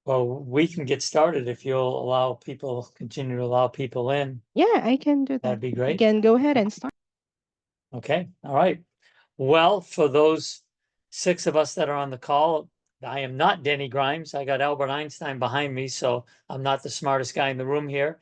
Well, we can get started if you'll continue to allow people in. Yeah, I can do that. That'd be You great. can go ahead and start. Okay, all right. Well, for those 6 of us that are on the call, I am not Denny Grimes. I got Albert Einstein behind me, so I'm not the smartest guy in the room here.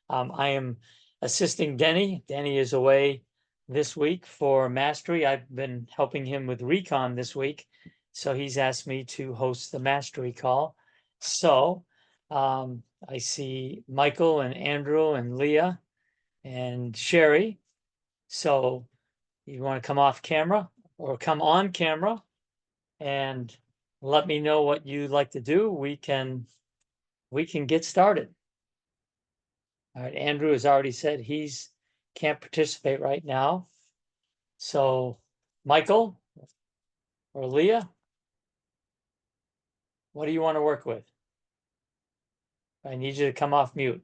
I am assisting Denny. Denny is away this week for mastery. I've been helping him with recon this week, so he's asked me to host the mastery call. So I see Michael and Andrew and Leah and Sherry. So you want to come off camera or come on camera and let me know what you'd like to do. We can get started. All right, Andrew has already said he's can't participate right now. So Michael or Leah, what do you want to work with? I need you to come off mute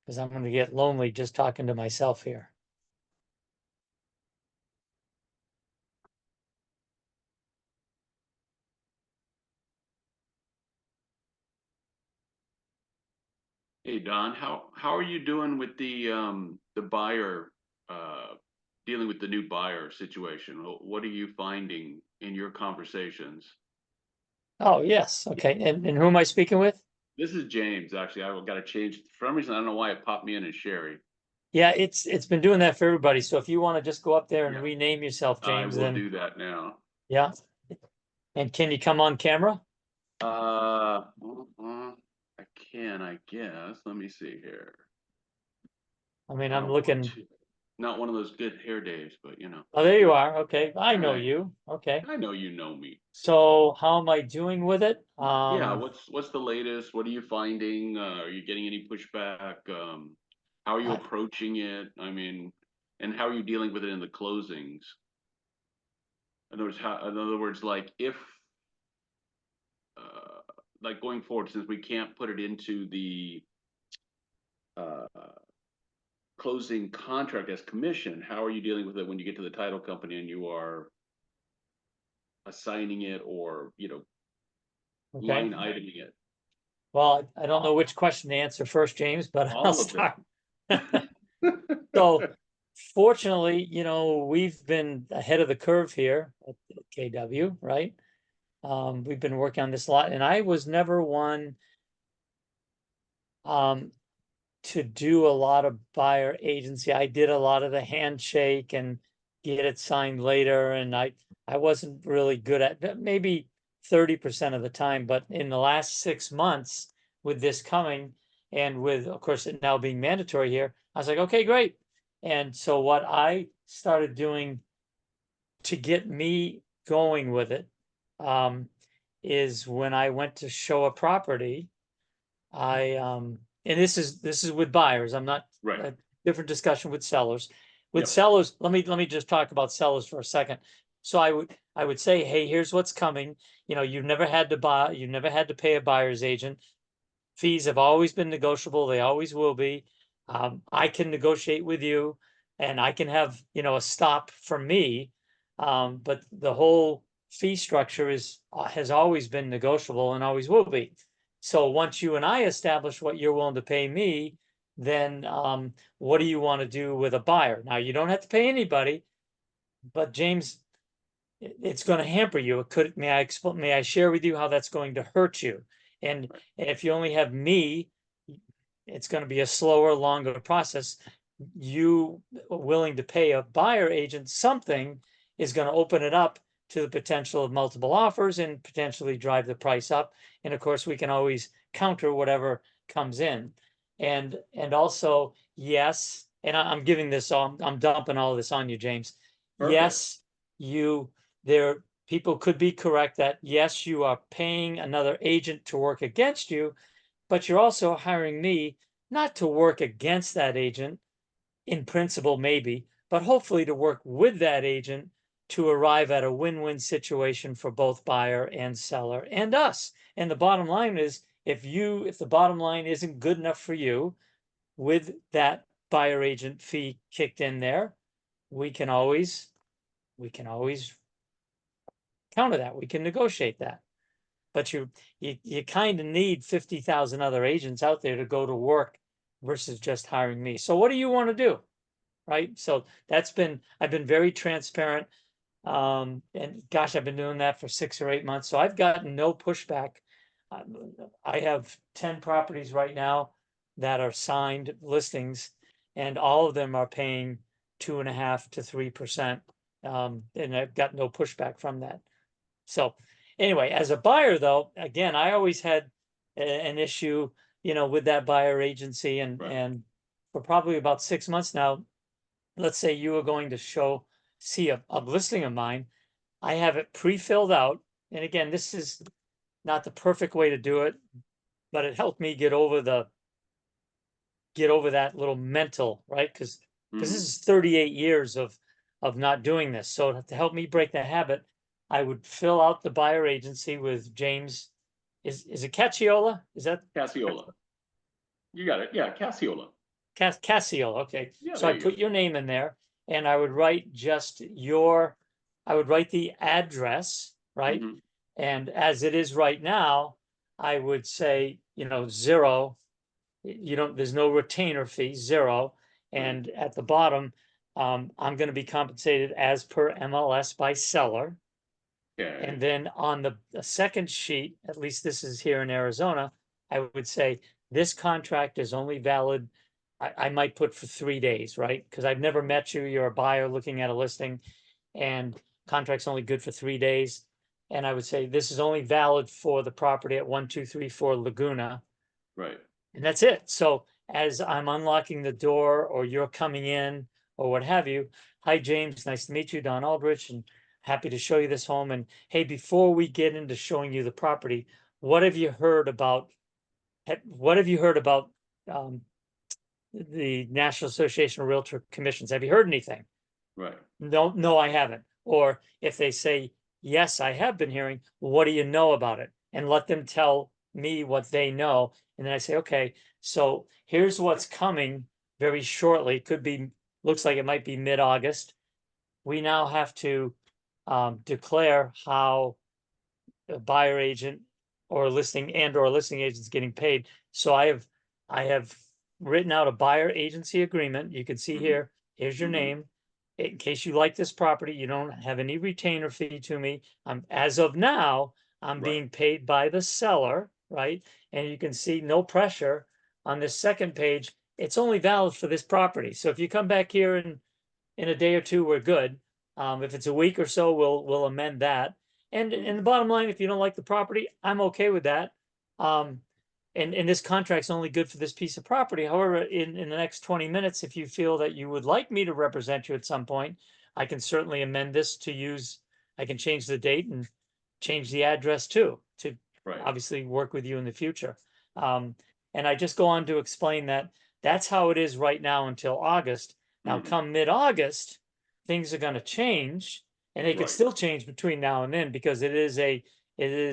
because I'm going to get lonely just talking to myself here. Hey Don, how are you doing with the buyer dealing with the new buyer situation? What are you finding in your conversations? Oh, yes. Okay. And who am I speaking with? This is James, actually. I got to change for some reason. I don't know why it popped me in as Sherry. Yeah, it's been doing that for everybody. So if you want to just go up there and Yeah. rename yourself, I James, will then do that now. yeah. And can you come on camera? I can, I guess. Let me see here. I mean, I'm Oh, looking. not one of those good hair days, but you know. Oh, there you are. Okay. I know Hi. you. Okay. I know you know me. So how am I doing with it? Yeah, what's the latest? What are you finding? Are you getting any pushback? How are you I, approaching it? I mean, and how are you dealing with it in the closings? In other words, like if, like going forward, since we can't put it into the uh, closing contract as commission, how are you dealing with it when you get to the title company and you are assigning it or, okay. line iteming it? Well, I don't know which question to answer first, James, but I'll All of it. start. So fortunately, we've been ahead of the curve here at KW, right? We've been working on this a lot, and I was never one to do a lot of buyer agency. I did a lot of the handshake and get it signed later, and I wasn't really good at maybe 30% of the time. But in the last 6 months, with this coming and with, of course, it now being mandatory here, I was like, okay, great. And so what I started doing to get me going with it is when I went to show a property, I and this is with buyers. I'm not Right. a different discussion with sellers. With Yep. sellers, let me just talk about sellers for a second. So I would say, hey, here's what's coming. You've never had to buy, you've never had to pay a buyer's agent. Fees have always been negotiable, they always will be. I can negotiate with you and I can have, a stop from me. But the whole fee structure has always been negotiable and always will be. So once you and I establish what you're willing to pay me, then what do you want to do with a buyer? Now, you don't have to pay anybody, but James, it's going to hamper you. May I share with you how that's going to hurt you? And if you only have me, it's going to be a slower, longer process. You willing to pay a buyer agent something is going to open it up to the potential of multiple offers and potentially drive the price up. And of course, we can always counter whatever comes in. And also, yes, and I'm giving this all, I'm dumping all this on you, James. Perfect. Yes, people could be correct that yes, you are paying another agent to work against you, but you're also hiring me not to work against that agent in principle, maybe, but hopefully to work with that agent to arrive at a win-win situation for both buyer and seller and us. And the bottom line is, if the bottom line isn't good enough for you with that buyer agent fee kicked in there, we can always counter that. We can negotiate that. but you kind of need 50,000 other agents out there to go to work versus just hiring me. So what do you want to do? Right? So I've been very transparent. And gosh, I've been doing that for 6 or 8 months. So I've gotten no pushback. I have 10 properties right now that are signed listings, and all of them are paying 2.5% to 3%. And I've got no pushback from that. So anyway, as a buyer though, again, I always had an issue, with that buyer agency, and Right. and for probably about 6 months now, let's say you were going to see a listing of mine, I have it pre-filled out. And again, this is not the perfect way to do it, but it helped me get over that little mental, right? Because this Mhm. is 38 years of not doing this. So to help me break that habit, I would fill out the buyer agency with James. Is it Cacciola? Is that Cassiola. You got it. Yeah, Cassiola. Cassio? Okay. Yeah, So I there you put go. your name in there, and I would write I would write the address, right? Mhm. And as it is right now, I would say, 0. There's no retainer fee, 0. Right. And at the bottom, I'm going to be compensated as per MLS by seller. Okay. And then on the second sheet, at least this is here in Arizona, I would say this contract is only valid. I might put for 3 days, right? Because I've never met you. You're a buyer looking at a listing, and contract's only good for 3 days. And I would say this is only valid for the property at 1234 Laguna. Right. And that's it. So as I'm unlocking the door, or you're coming in, or what have you, hi, James, nice to meet you, Don Aldrich, and happy to show you this home. And hey, before we get into showing you the property, what have you heard about, um, the National Association of Realtor Commissions? Have you heard anything? Right. No, I haven't. Or if they say, yes, I have been hearing, what do you know about it? And let them tell me what they know. And then I say, okay, so here's what's coming very shortly. Looks like it might be mid-August. We now have to declare how a buyer agent or listing agent is getting paid. So I have written out a buyer agency agreement. You can see Mhm. here, here's your Mhm. name. In case you like this property, you don't have any retainer fee to me. As of now, I'm Right. being paid by the seller, right? And you can see no pressure on this second page. It's only valid for this property. So if you come back here in a day or two, we're good. If it's a week or so, we'll amend that. And the bottom line, if you don't like the property, I'm okay with that. And this contract's only good for this piece of property. However, in the next 20 minutes, if you feel that you would like me to represent you at some point, I can certainly amend this to use, I can change the date and change the address too, to Right. obviously work with you in the future. And I just go on to explain that that's how it is right now until August. Now, Mhm. come mid-August, things are going to change, and they could Right. still change between now and then, because it is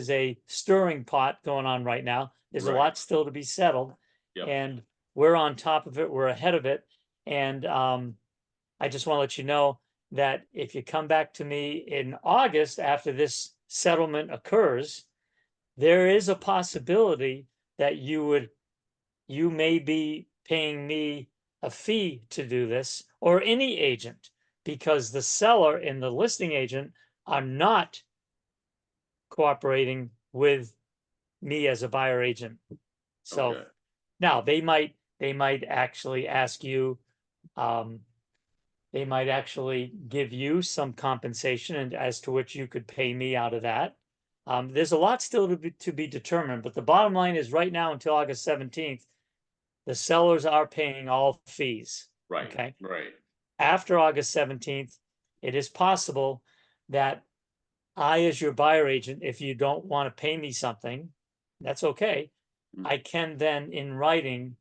a stirring pot going on right now. There's a Right. lot still to be settled, Yep. and we're on top of it. We're ahead of it. And I just want to let you know that if you come back to me in August after this settlement occurs, there is a possibility that you may be paying me a fee to do this, or any agent, because the seller and the listing agent are not cooperating with me as a buyer agent. So Okay. now they might actually ask you, they might actually give you some compensation, and as to which you could pay me out of that. There's a lot still to be determined, but the bottom line is right now until August 17th, the sellers are paying all fees. Right. Okay. Right. After August 17th, it is possible that I, as your buyer agent, if you don't want to pay me something, that's okay. Mm. I can then, in writing,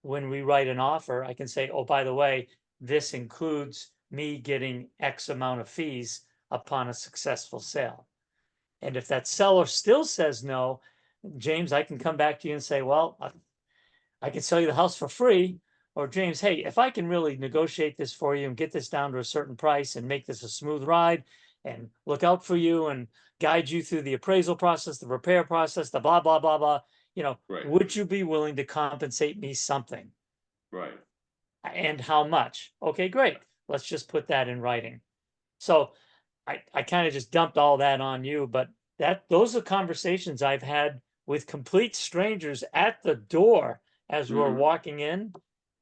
when we write an offer, I can say, oh, by the way, this includes me getting X amount of fees upon a successful sale. And if that seller still says no, James, I can come back to you and say, well, I can sell you the house for free. Or James, hey, if I can really negotiate this for you and get this down to a certain price and make this a smooth ride, and look out for you and guide you through the appraisal process, the repair process, the blah, blah, blah, blah. Right. Would you be willing to compensate me something? Right. And how much? Okay, great. Let's just put that in writing. So I kind of just dumped all that on you, but those are conversations I've had with complete strangers at the door as we're Mhm. walking in,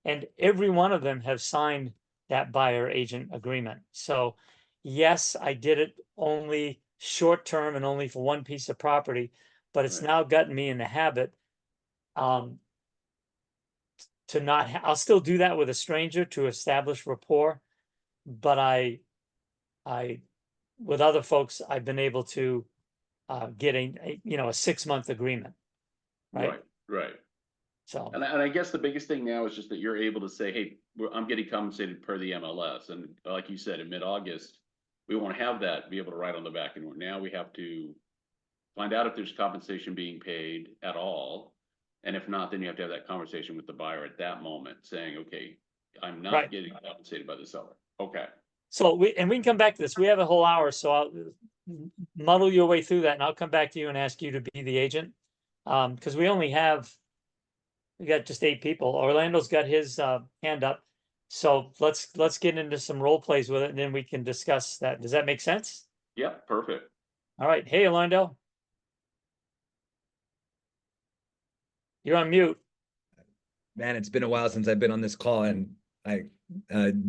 and every one of them have signed that buyer agent agreement. So yes, I did it only short term and only for one piece of property, but it's Right. now gotten me in the habit to not I'll still do that with a stranger to establish rapport, but I with other folks I've been able to get a 6-month agreement, right? Right. Right. So And I guess the biggest thing now is just that you're able to say, hey, I'm getting compensated per the MLS. And like you said, in mid-August, we won't have that, be able to write on the back anymore. Now we have to find out if there's compensation being paid at all. And if not, then you have to have that conversation with the buyer at that moment saying, okay, I'm not right. getting compensated by the seller. Okay. So we can come back to this. We have a whole hour, so I'll muddle your way through that, and I'll come back to you and ask you to be the agent. Because we got just 8 people. Orlando's got his hand up. So let's get into some role plays with it, and then we can discuss that. Does that make sense? Yep. Perfect. All right. Hey, Orlando. You're on mute. Man, it's been a while since I've been on this call, and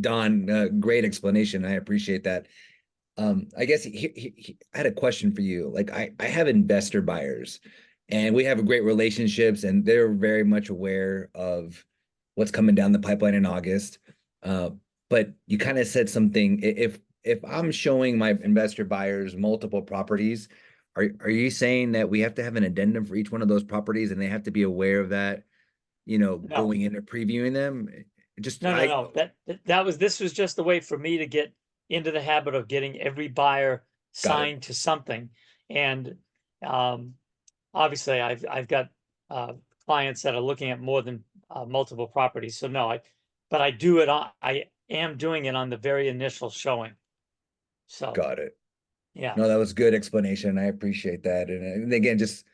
Don, great explanation. I appreciate that. I guess I had a question for you. Like, I have investor buyers, and we have great relationships, and they're very much aware of what's coming down the pipeline in August. But you kind of said something. If I'm showing my investor buyers multiple properties, are you saying that we have to have an addendum for each one of those properties, and they have to be aware of that? No. Going in and previewing them. Just No. This was just a way for me to get into the habit of getting every buyer signed to something. And obviously I've got clients that are looking at more than multiple properties. So no, but I am doing it on the very initial showing. So got it. yeah. No, that was good explanation. I appreciate that. And again, just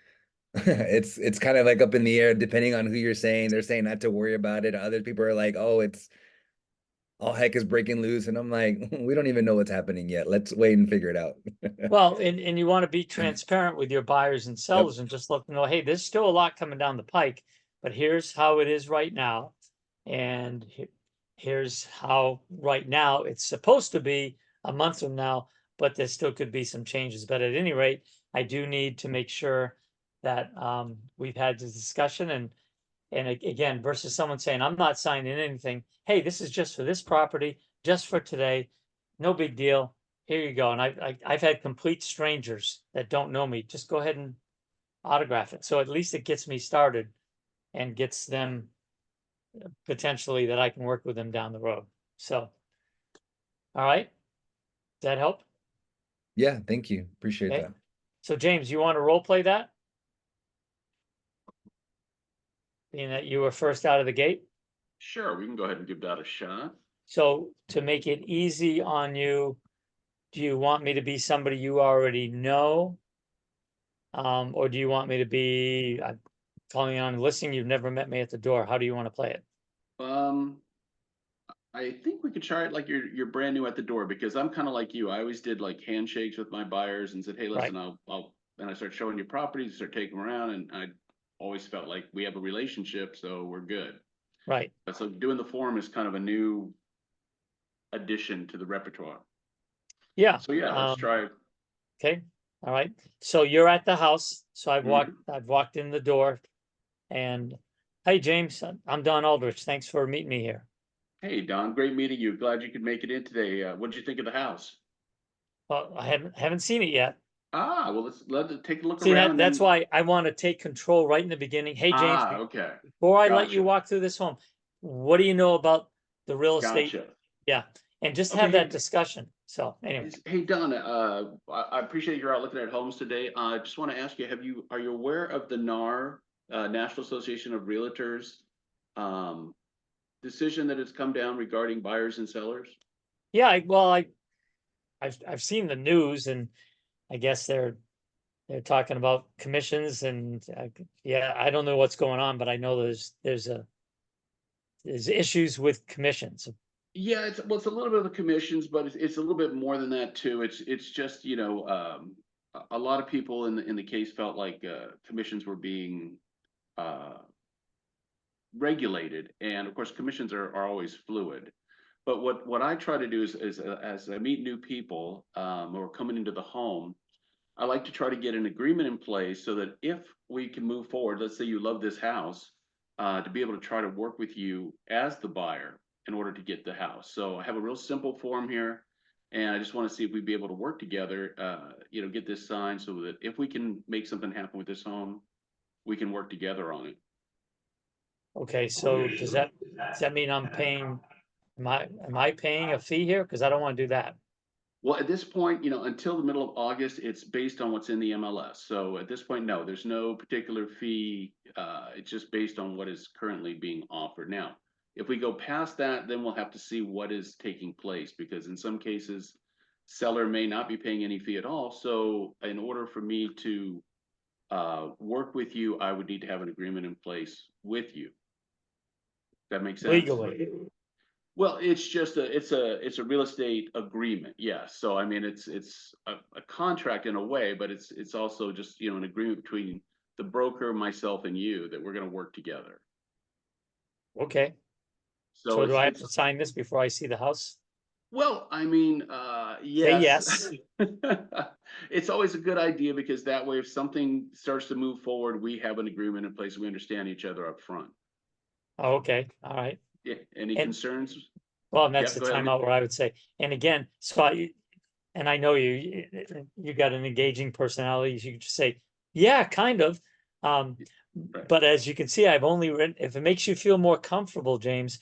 it's kind of like up in the air depending on who you're saying. They're saying not to worry about it. Other people are like, oh, it's all heck is breaking loose. And I'm like, we don't even know what's happening yet. Let's wait and figure it out. Well, and you want to be transparent with your buyers and sellers and just let them know, hey, there's still a lot coming down the pike, but here's how it is right now. And here's how right now it's supposed to be a month from now, but there still could be some changes. But at any rate, I do need to make sure that we've had this discussion and again, versus someone saying, I'm not signing anything. Hey, this is just for this property, just for today. No big deal. Here you go. And I've had complete strangers that don't know me. Just go ahead and autograph it. So at least it gets me started and gets them potentially that I can work with them down the road. So, all right. Does that help? Yeah, thank you. Appreciate Okay. that. So James, you want to role play that? Being that you were first out of the gate? Sure. We can go ahead and give that a shot. So to make it easy on you, do you want me to be somebody you already know? Or do you want me to be calling on and listening? You've never met me at the door. How do you want to play it? I think we could try it like you're brand new at the door, because I'm kind of like you. I always did like handshakes with my buyers and said, hey, listen, I'll then I start showing you properties, start taking them around, and I always felt like we have a relationship, so we're good. Right. But so doing the form is kind of a new addition to the repertoire. Yeah. So yeah, let's try. Okay. All right. So you're at the house. So I've Mhm. walked in the door and hey, James, I'm Don Aldrich. Thanks for meeting me here. Hey, Don, great meeting you. Glad you could make it in today. What did you think of the house? Well, I haven't seen it yet. Ah, well, let's take a look See around and that's then. why I want to take control right in the beginning. Hey, James, Ah, okay. before I let you Gotcha. walk through this home, what do you know about the real estate? Gotcha. Yeah. And just Okay, have that hey, discussion. So anyway, hey, Don, I appreciate you're out looking at homes today. I just want to ask you, are you aware of the NAR, National Association of Realtors, decision that has come down regarding buyers and sellers? yeah, I've seen the news, and I guess they're talking about commissions, and yeah, I don't know what's going on, but I know there's issues with commissions. Yeah, it's a little bit of the commissions, but it's a little bit more than that too. It's just, a lot of people in the case felt like commissions were being uh regulated, and of course commissions are always fluid. But what I try to do is as I meet new people who are coming into the home, I like to try to get an agreement in place so that if we can move forward, let's say you love this house, to be able to try to work with you as the buyer in order to get the house. So I have a real simple form here, and I just want to see if we'd be able to work together, get this signed so that if we can make something happen with this home, we can work together on it. Okay, so does that mean I'm paying, am I paying a fee here? Because I don't want to do that. Well, at this point, until the middle of August, it's based on what's in the MLS. So at this point, no, there's no particular fee. It's just based on what is currently being offered. Now, if we go past that, then we'll have to see what is taking place, because in some cases, seller may not be paying any fee at all. So in order for me to work with you, I would need to have an agreement in place with you. That makes sense? Legally. Well, it's just it's a real estate agreement, yes. So I mean, it's a contract in a way, but it's also just, an agreement between the broker, myself, and you that we're going to work together. Okay, So so do I have it's to sign this before I see the house? well, I mean, Say yes. yes. It's always a good idea, because that way, if something starts to move forward, we have an agreement in place. We understand each other up front. Oh, okay, all right. Yeah. Any And- concerns? Well, and that's Yep, the go ahead. timeout where I would say, and again, so and I know you got an engaging personality, you could just say, yeah, kind of. Right. But as you can see, I've only written, if it makes you feel more comfortable, James,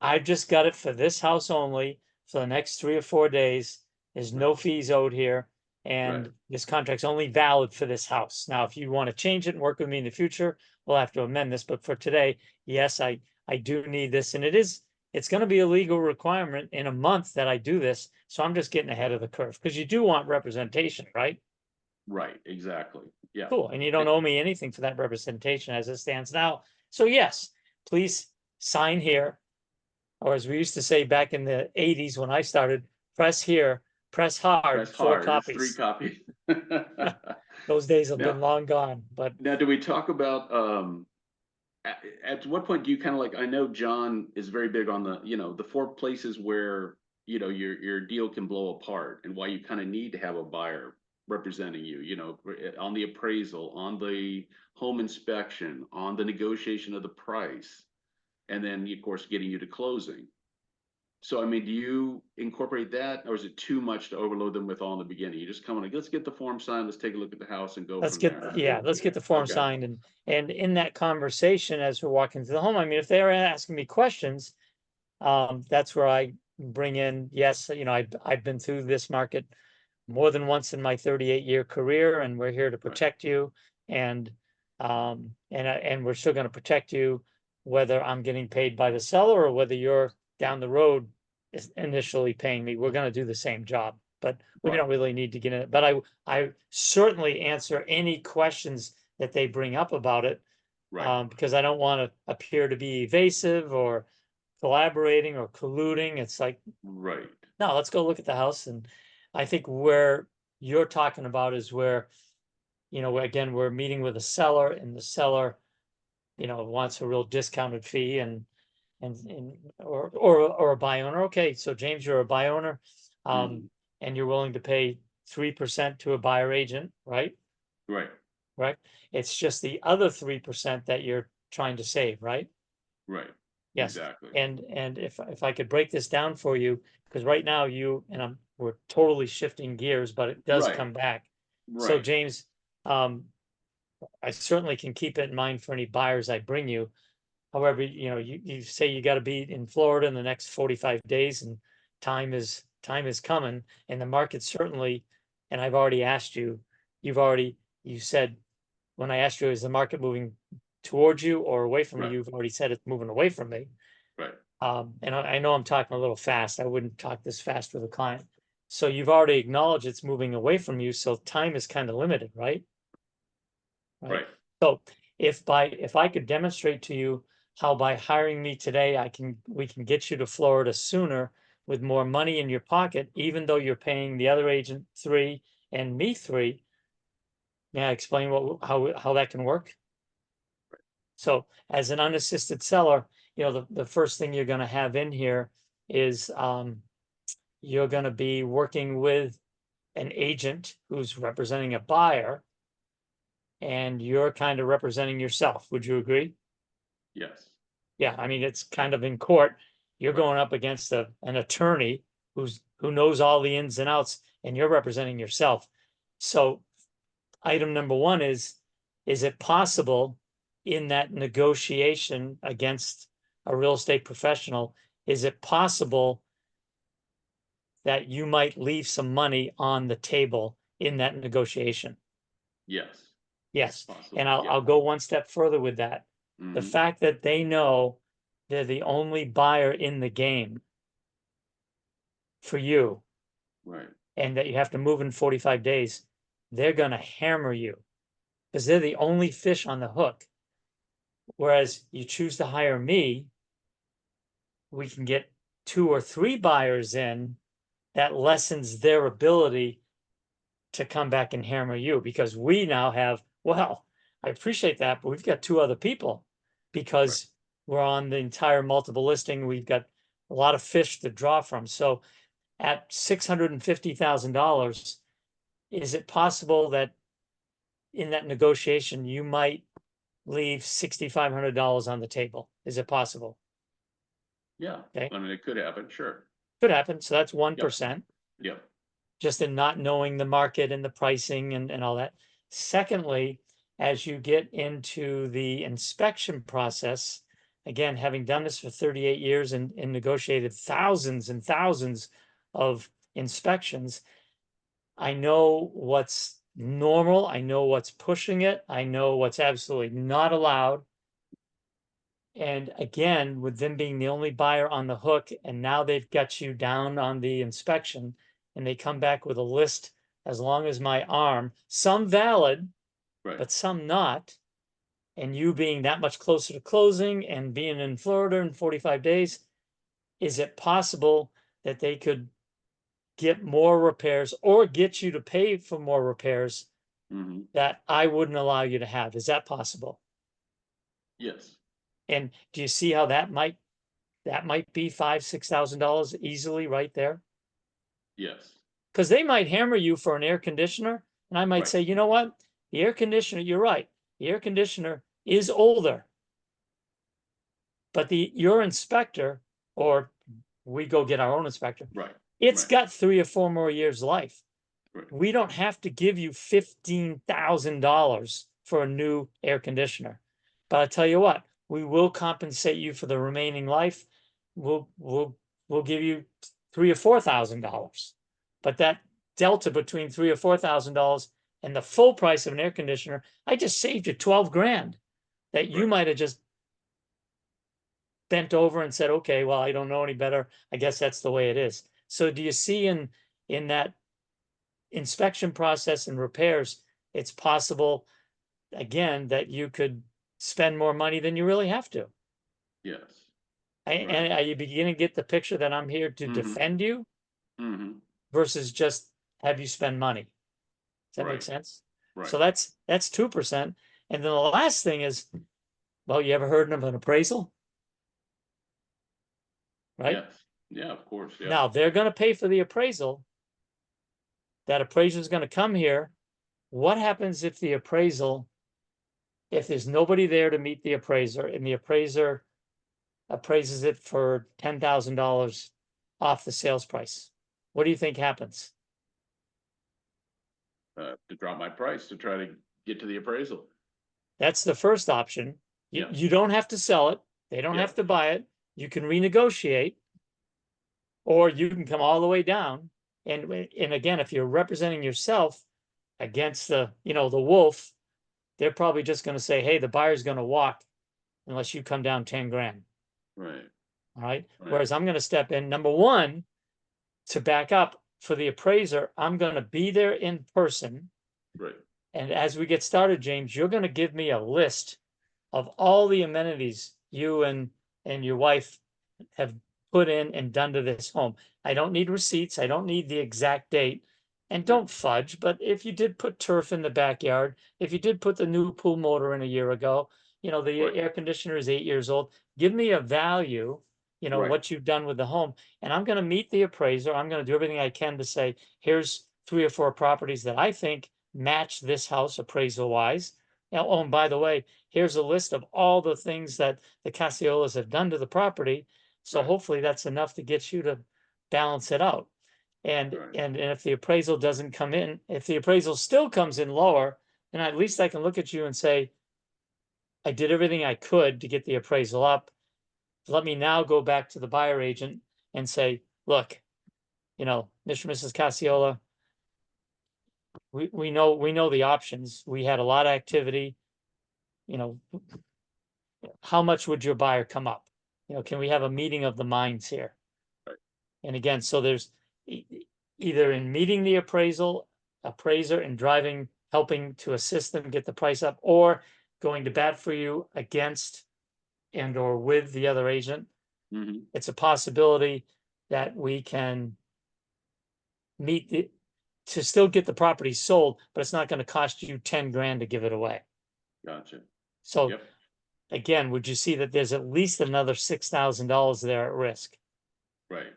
I've just got it for this house only for the next 3 or 4 days. There's no fees owed here. And Right. this contract's only valid for this house. Now, if you want to change it and work with me in the future, we'll have to amend this. But for today, yes, I do need this. And it's going to be a legal requirement in a month that I do this. So I'm just getting ahead of the curve, because you do want representation, right? Right, exactly. Yeah. Cool. And you don't owe me anything for that representation as it stands now. So yes, please sign here. Or as we used to say back in the 80s when I started, press here, press hard, Press 4 hard. It's 3 copies. copies. Those days have Now- been long gone, but Now, do we talk about, at what point do you kind of like, I know John is very big on the 4 places where, your deal can blow apart, and why you kind of need to have a buyer representing you, on the appraisal, on the home inspection, on the negotiation of the price, and then of course getting you to closing. So I mean, do you incorporate that, or is it too much to overload them with all in the beginning? You just come on, like, let's get the form signed, let's take a look at the house and go let's from get, there. yeah, let's get the form Okay. signed, and in that conversation, as we're walking through the home, I mean, if they're asking me questions, that's where I bring in, yes, I've been through this market more than once in my 38-year career, and we're here to protect you. And we're still going to protect you, whether I'm getting paid by the seller or whether you're down the road initially paying me. We're going to do the same job, but we Right. don't really need to get in it. But I certainly answer any questions that they bring up about it, Right. because I don't want to appear to be evasive or collaborating or colluding. It's like, Right. no, let's go look at the house. And I think where you're talking about is where, again, we're meeting with a seller, and the seller, wants a real discounted fee, or a buy owner. Okay, so James, you're a buy owner, Mhm. and you're willing to pay 3% to a buyer agent, right? Right. Right? It's just the other 3% that you're trying to save, right? Right. Yes. Exactly. And if I could break this down for you, because right now we're totally shifting gears, but it does Right. come back. So Right. James, I certainly can keep it in mind for any buyers I bring you. However, you say you got to be in Florida in the next 45 days, and time is coming, and the market certainly, and I've already asked you, you said, when I asked you, is the market moving towards you or away from me? Right. You've already said it's moving away from me. Right. And I know I'm talking a little fast. I wouldn't talk this fast with a client. So you've already acknowledged it's moving away from you, so time is kind of limited, right? Right. So if I could demonstrate to you how by hiring me today, we can get you to Florida sooner with more money in your pocket, even though you're paying the other agent 3 and me 3. May I explain how that can work? So as an unassisted seller, you know, the first thing you're gonna have in here is you're gonna be working with an agent who's representing a buyer, and you're kind of representing yourself. Would you agree? Yes. Yeah, I mean, it's kind of in court. You're Right. going up against an attorney who knows all the ins and outs, and you're representing yourself. So item number 1 is it possible in that negotiation against a real estate professional, is it possible that you might leave some money on the table in that negotiation? Yes. Yes, Possible. and Yeah. I'll go one step further with that. The Mhm. fact that they know they're the only buyer in the game for you, Right. and that you have to move in 45 days, they're gonna hammer you because they're the only fish on the hook. Whereas you choose to hire me, we can get 2 or 3 buyers in, that lessens their ability to come back and hammer you, because we now have, well, I appreciate that, but we've got 2 other people because we're on the entire multiple listing. We've got a lot of fish to draw from. So at $650,000, is it possible that in that negotiation, you might leave $6,500 on the table? Is it possible? Yeah. Okay. I mean, it could happen. Sure. Could happen. So that's 1%. Yep. Just in not knowing the market and the pricing and all that. Secondly, as you get into the inspection process, again, having done this for 38 years and negotiated thousands and thousands of inspections, I know what's normal, I know what's pushing it, I know what's absolutely not allowed. And again, with them being the only buyer on the hook, and now they've got you down on the inspection, and they come back with a list as long as my arm, some valid, Right. but some not. And you being that much closer to closing and being in Florida in 45 days, is it possible that they could get more repairs or get you to pay for more repairs Mhm. that I wouldn't allow you to have? Is that possible? Yes. And do you see how that might be $5,000-6,000 easily right there? Yes. Because they might hammer you for an air conditioner, and I might Right. say, you know what? The air conditioner, you're right. The air conditioner is older, but your inspector, or we go get our own inspector, Right. it's Right. got 3 or 4 more years life. Right. We don't have to give you $15,000 for a new air conditioner. But I tell you what, we will compensate you for the remaining life. We'll give you $3,000 or $4,000. But that delta between $3,000 or $4,000 and the full price of an air conditioner, I just saved you 12 grand that you Right. might have just bent over and said, okay, well, I don't know any better. I guess that's the way it is. So do you see in that inspection process and repairs, it's possible, again, that you could spend more money than you really have to? Yes. And are you beginning to get the picture that I'm here to Mhm. defend you Mhm. versus just have you spend money? Does that make Right. sense? Right. So that's 2%. And then the last thing is, well, you ever heard of an appraisal? Right? Yes. Yeah, of course. Yeah. Now they're going to pay for the appraisal. That appraiser is going to come here. What happens if the appraisal, if there's nobody there to meet the appraiser, and the appraiser appraises it for $10,000 off the sales price? What do you think happens? To drop my price to try to get to the appraisal. That's the first option. Yeah. You don't have to sell it. They don't Yeah. have to buy it. You can renegotiate, or you can come all the way down. And again, if you're representing yourself against the wolf, they're probably just going to say, hey, the buyer's going to walk unless you come down 10 grand. Right. All right. Right. Whereas I'm going to step in, number one, to back up for the appraiser, I'm gonna be there in person. Right, And as we get started, James, you're gonna give me a list of all the amenities you and your wife have put in and done to this home. I don't need receipts. I don't need the exact date. And don't fudge, but if you did put turf in the backyard, if you did put the new pool motor in a year ago, you know, the Right. air conditioner is 8 years old, give me a value, you know, Right. what you've done with the home. And I'm gonna meet the appraiser. I'm gonna do everything I can to say, here's 3 or 4 properties that I think match this house appraisal wise. Now, oh, and by the way, here's a list of all the things that the Casiolas have done to the property. So Right. hopefully that's enough to get you to balance it out. And, Right. and if the appraisal doesn't come in, if the appraisal still comes in lower, then at least I can look at you and say, I did everything I could to get the appraisal up. Let me now go back to the buyer agent and say, look, you know, Mr. and Mrs. Casiola, we know the options. We had a lot of activity. You know, how much would your buyer come up? You know, can we have a meeting of the minds here? Right. And again, so there's either in meeting the appraiser and driving, helping to assist them get the price up, or going to bat for you against and or with the other agent. Mhm. It's a possibility that we can meet to still get the property sold, but it's not going to cost you 10 grand to give it away. Gotcha. So Yep. again, would you see that there's at least another $6,000 there at risk? Right.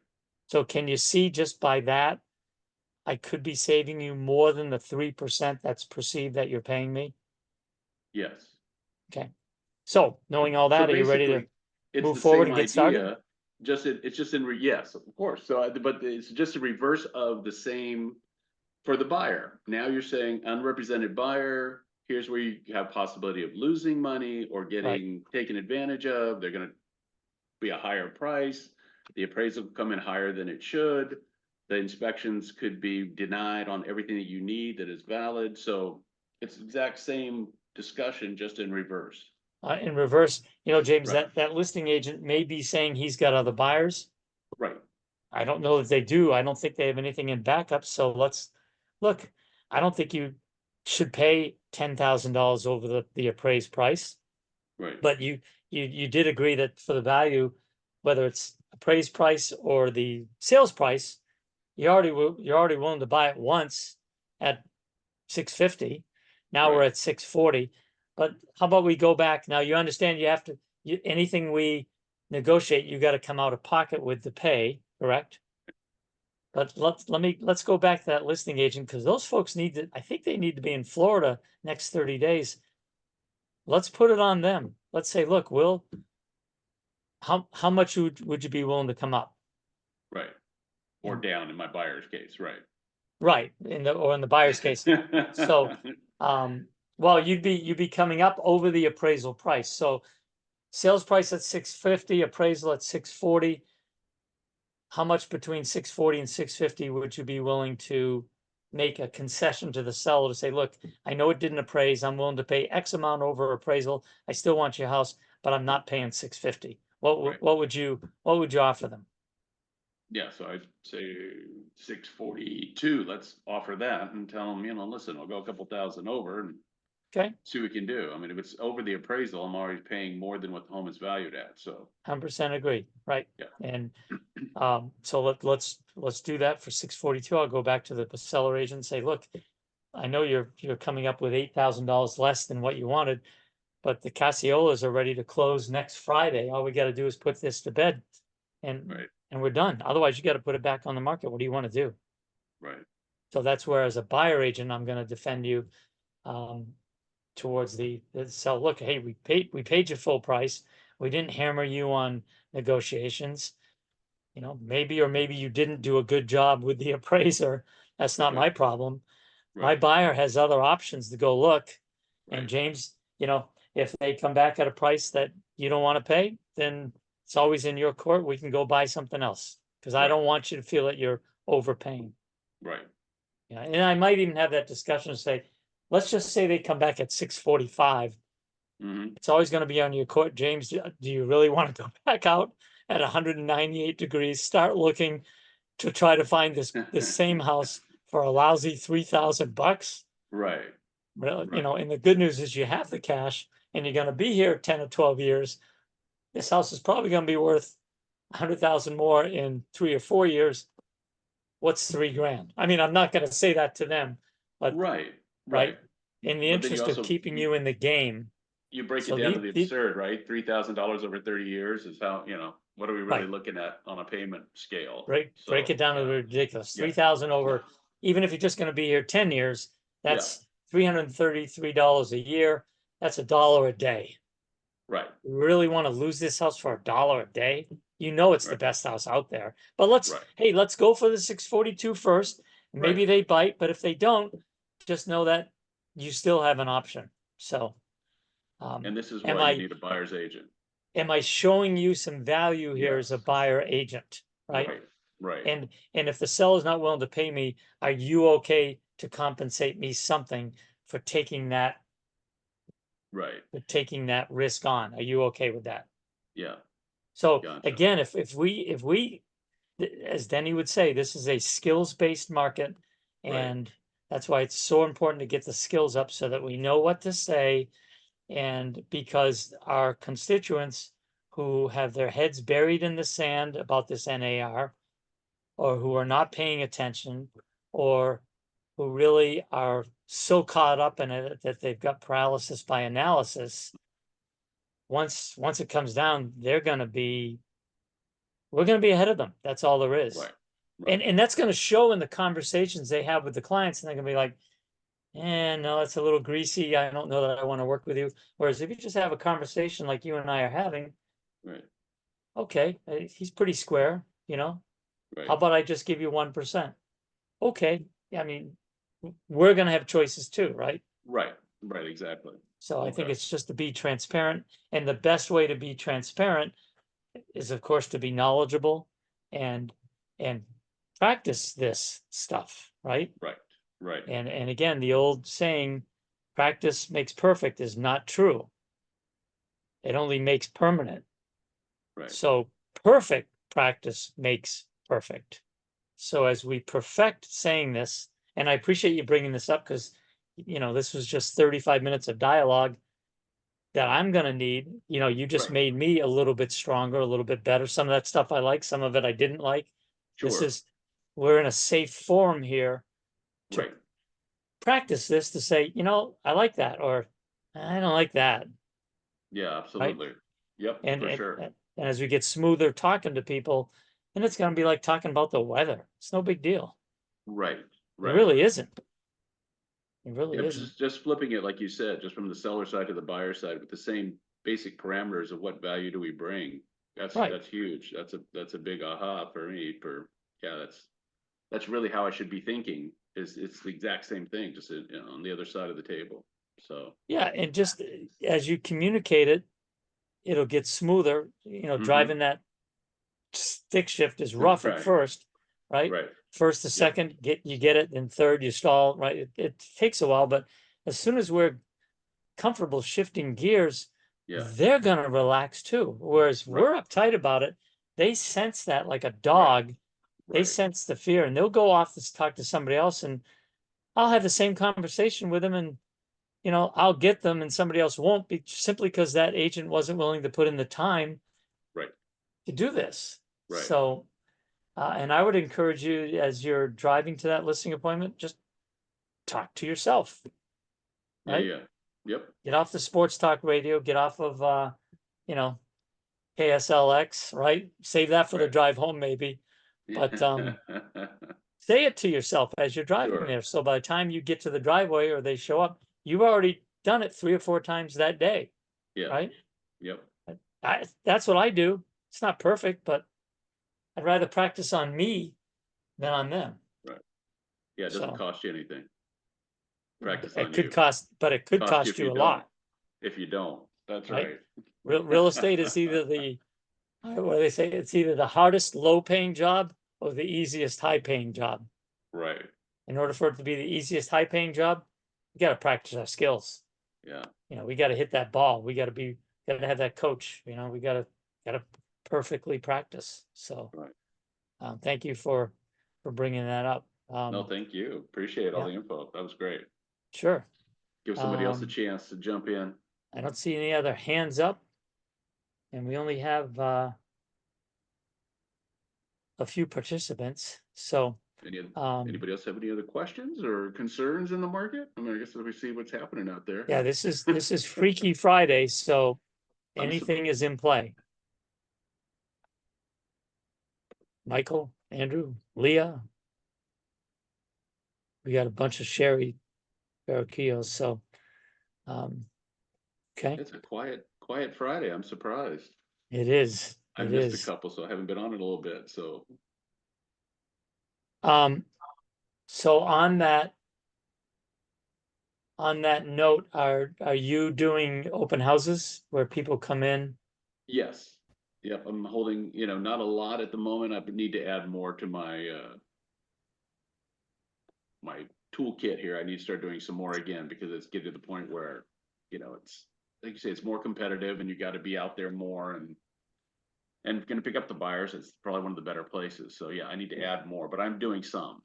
So can you see just by that, I could be saving you more than the 3% that's perceived that you're paying me? Yes. Okay. So knowing all So that, are you ready to basically, it's move the forward same and get started? idea, it's just yes, of course. So, but it's just a reverse of the same for the buyer. Now you're saying unrepresented buyer, here's where you have possibility of losing money or getting taken advantage of. They're gonna be a higher price. The appraisal will come in higher than it should. The inspections could be denied on everything that you need that is valid. So it's exact same discussion, just in reverse. In reverse, you know, James, Right. that listing agent may be saying he's got other buyers. Right. I don't know that they do. I don't think they have anything in backup. So let's look. I don't think you should pay $10,000 over the appraised price. Right. But you did agree that for the value, whether it's appraised price or the sales price, you're already willing to buy it once at 650. Now we're Right. at 640. But how about we go back? Now you understand you have to anything we negotiate, you got to come out of pocket with the pay, correct? But let's go back to that listing agent because those folks I think they need to be in Florida next 30 days. Let's put it on them. Let's say, look, Will, how much would you be willing to come up? Right. Or down in my buyer's case. Right. Right, in the buyer's case. So, well, you'd be coming up over the appraisal price. So sales price at 650, appraisal at 640. How much between 640 and 650 would you be willing to make a concession to the seller to say, look, I know it didn't appraise. I'm willing to pay X amount over appraisal. I still want your house, but I'm not paying 650. Right. What would you offer them? Yeah, so I'd say 642. Let's offer that and tell them, listen, I'll go a couple thousand over and Okay, see what we can do. I mean, if it's over the appraisal, I'm already paying more than what the home is valued at. So 100% agree, right? Yeah. And so let's do that for 642. I'll go back to the seller agent and say, look, I know you're coming up with $8,000 less than what you wanted, but the Casiolas are ready to close next Friday. All we got to do is put this to bed, and Right. and we're done. Otherwise, you got to put it back on the market. What do you want to do? Right. So that's where, as a buyer agent, I'm going to defend you towards the sell. Look, hey, we paid you full price. We didn't hammer you on negotiations. You know, maybe you didn't do a good job with the appraiser. That's not my Right. problem. My Right. buyer has other options to go look. And Right. James, you know, if they come back at a price that you don't want to pay, then it's always in your court. We can go buy something else because I Right. don't want you to feel that you're overpaying. Right. Yeah, and I might even have that discussion and say, let's just say they come back at 645. Hmm. It's always going to be on your court, James. Do you really want to go back out at 198 degrees? Start looking. to try to find this same house for a lousy $3,000. Right. Well, you Right. know, and the good news is you have the cash and you're gonna be here 10 or 12 years. This house is probably gonna be worth 100,000 more in 3 or 4 years. What's 3 grand? I mean, I'm not gonna say that to them, but Right. right, Right. in the But then you interest of also keeping you in the game. you break it So down to the, the absurd, right? $3,000 over 30 years is how, what are we really Right. looking at on a payment scale? break So, it down to yeah. the ridiculous, Yeah. 3,000 over, even if you're just gonna be here 10 years, that's $333 a year. That's $1 a day. Right. You really want to lose this house for $1 a day? You know it's the Right. best house out there. But let's, Right. hey, let's go for the 642 first. Maybe Right. they bite, but if they don't, just know that you still have an option. So, And this is am why you I need a buyer's agent. am I showing you some value here as a Yes. buyer agent, right? Right. Right. And if the seller's not willing to pay me, are you okay to compensate me something for taking that Right. risk on? Are you okay with that? Yeah. So Gotcha. again, if we, as Denny would say, this is a skills-based market, Right. and that's why it's so important to get the skills up so that we know what to say. And because our constituents who have their heads buried in the sand about this NAR, or who are not paying attention, or who really are so caught up in it that they've got paralysis by analysis, once it comes down, we're gonna be ahead of them. That's all there is. Right. Right. And that's gonna show in the conversations they have with the clients, and they're gonna be like, no, it's a little greasy. I don't know that I want to work with you. Whereas if you just have a conversation like you and I are having, Right. okay, he's pretty square, you know. Right. How about I just give you 1%? Okay, I mean, we're gonna have choices too, right? Right. Right. Exactly. So I think Okay. it's just to be transparent, and the best way to be transparent is, of course, to be knowledgeable and practice this stuff, right? Right. Right. And again, the old saying, practice makes perfect, is not true. It only makes permanent. Right. So perfect practice makes perfect. So as we perfect saying this, and I appreciate you bringing this up, because this was just 35 minutes of dialogue that I'm gonna need. You just Right. made me a little bit stronger, a little bit better. Some of that stuff I like, some of it I didn't like. Sure. We're in a safe forum here to Right. practice this, to say, I like that, or I don't like that. Yeah. Absolutely. Yep. And For sure. and as we get smoother talking to people, then it's gonna be like talking about the weather. It's no big deal. Right. It Right. really isn't. It really Yeah, isn't. just flipping it, like you said, just from the seller side to the buyer side with the same basic parameters of what value do we bring. Right. That's huge. That's a big aha for me. That's really how I should be thinking. It's the exact same thing, just on the other side of the table. So Yeah, and just as you communicate it, it'll get smoother. Driving that stick shift is rough at Right. first, right? Right. First to Yep. second, you get it, then third you stall, right? It takes a while, but as soon as we're comfortable shifting gears, Yeah. they're gonna relax too. Whereas Right. we're uptight about it, they sense that like a dog. They Right. sense the fear, and they'll go off to talk to somebody else, and I'll have the same conversation with them, and I'll get them, and somebody else won't, be simply because that agent wasn't willing to put in the time Right. to do this. Right. So, and I would encourage you, as you're driving to that listing appointment, just talk to yourself, Yeah. right? Yeah. Yep. Get off the sports talk radio, get off of, KSLX, right? Save that for the Right. drive home, maybe. But say it to yourself as you're driving Sure. there. So by the time you get to the driveway or they show up, you've already done it 3 or 4 times that day, Yeah. right? Yep. That's what I do. It's not perfect, but I'd rather practice on me than on them. Right. Yeah. It doesn't So cost you anything. Practice it on could you. cost, but it could Cost you cost if you you a don't. lot. If you don't, that's Right. right. Real estate is either what do they say? It's either the hardest low paying job or the easiest high paying job. Right. In order for it to be the easiest high paying job, we got to practice our skills. Yeah. We got to hit that ball. We got to have that coach. We got to perfectly practice. So, Right. thank you for for bringing that up. No, thank you. Appreciate all yeah. the info. That was great. Sure. Give somebody else a Um, chance to jump in. I don't see any other hands up. And we only have a few participants, so Anybody else have any other questions or concerns in the market? I mean, I guess we see what's happening out there. yeah, this is Freaky Friday, so I'm anything is in play. Michael, Andrew, Leah. We got a bunch of Sherry Barraquillos, so okay. It's a quiet Friday. I'm surprised. It is. I It missed a is. couple, so I haven't been on it a little bit. So So on that note, are you doing open houses where people come in? yes, yep. I'm holding, not a lot at the moment. I need to add more to my my toolkit here. I need to start doing some more again because it's getting to the point where, it's like you say, it's more competitive and you got to be out there more and going to pick up the buyers. It's probably one of the better places. So yeah, I need to add more, but I'm doing some.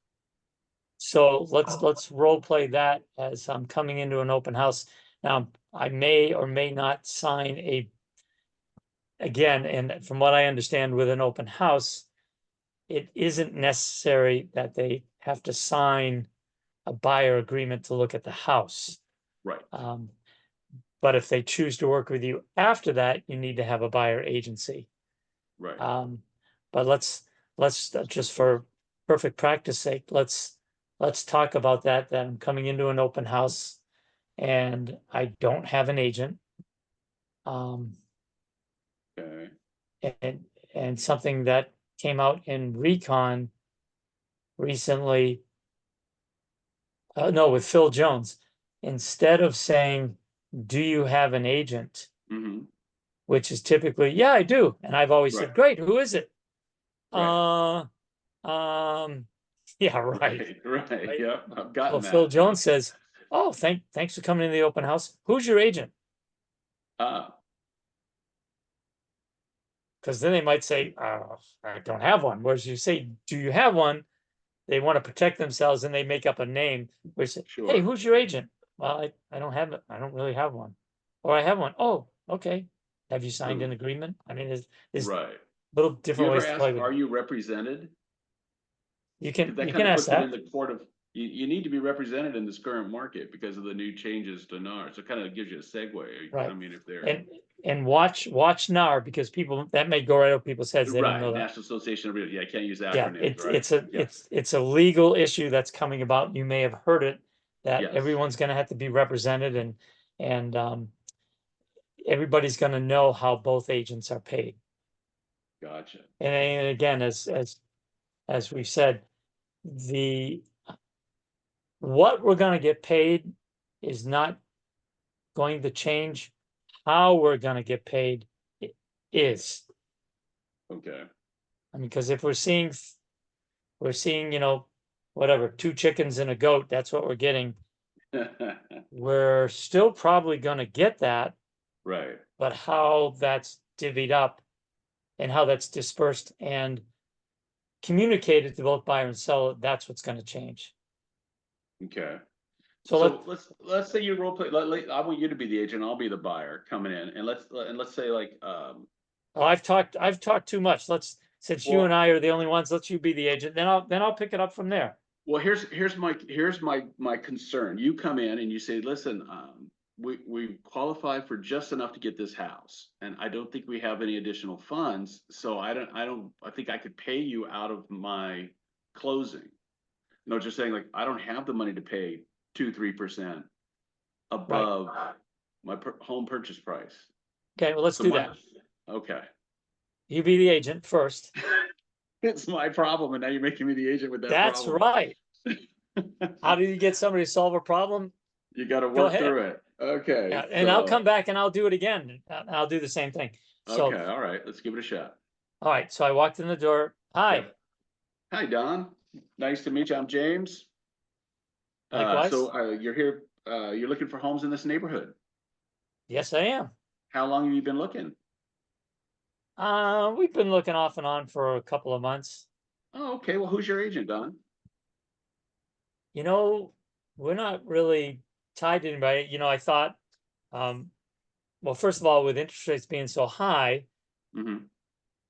So let's role play that as I'm coming into an open house. Now, I may or may not sign again, and from what I understand with an open house, it isn't necessary that they have to sign a buyer agreement to look at the house. Right. But if they choose to work with you after that, you need to have a buyer agency. Right. But let's just for perfect practice sake, let's talk about that I'm coming into an open house and I don't have an agent. Okay. And something that came out in Recon recently, no, with Phil Jones, instead of saying, do you have an agent? Mm-hmm. Which is typically, yeah, I do. And I've always said, Right. great, who is it? Right. Yeah, right. Right. Yep. I've Well, gotten Phil that. Jones says, oh, thanks for coming in the open house. Who's your agent? Because then they might say, I don't have one. Whereas you say, do you have one? They want to protect themselves and they make up a name, which say, Sure. hey, who's your agent? Well, I don't have it. I don't really have one. Or I have one. Oh, okay. Have you signed an agreement? I mean, there's right. little Do you different ever ways to ask, play with are it. you represented? You Because can that you kind can of ask puts it in that. the court of, you need to be represented in this current market because of the new changes to NAR. So it kind of gives you a segue. Right. I mean, if they're And watch NAR because people that may go right over people's heads. They don't know right, that. National Association of Realtors. Yeah, I can't use Yeah, acronyms, right? it's a legal issue that's coming about. You may have heard it that Yes. everyone's going to have to be represented and everybody's going to know how both agents are paid. Gotcha. And again, as we've said, what we're going to get paid is not going to change. How we're going to get paid is. Okay. I mean, because if we're seeing, whatever, 2 chickens and a goat, that's what we're getting. We're still probably going to get that, Right. but how that's divvied up and how that's dispersed and communicated to both buyer and seller, that's what's going to change. Okay. So let's say you role play. I want you to be the agent. I'll be the buyer coming in, and let's say like I've talked too much. Since you and I are the only ones, let you be the agent. Then I'll pick it up from there. Well, here's my concern. You come in and you say, listen, we qualify for just enough to get this house, and I don't think we have any additional funds, so I think I could pay you out of my closing. No, just saying like I don't have the money to pay 2-3% above my home purchase price. Okay, well, let's do that. Okay. You be the agent first. It's my problem, and now you're making me the agent with that That's problem. right. How do you get somebody to solve a problem? You got to Go work ahead. through it. Okay. Yeah, and I'll come back and I'll do it again. I'll do the same thing. So, okay, all right, let's give it a shot. all right. So I walked in the door. Hi. Yep. Hi, Don. Nice to meet you. I'm James. Likewise. You're here. You're looking for homes in this neighborhood. Yes, I am. How long have you been looking? We've been looking off and on for a couple of months. Oh, okay. Well, who's your agent, Don? You know, we're not really tied to anybody. You know, I thought, well, first of all, with interest rates being so high, Hmm.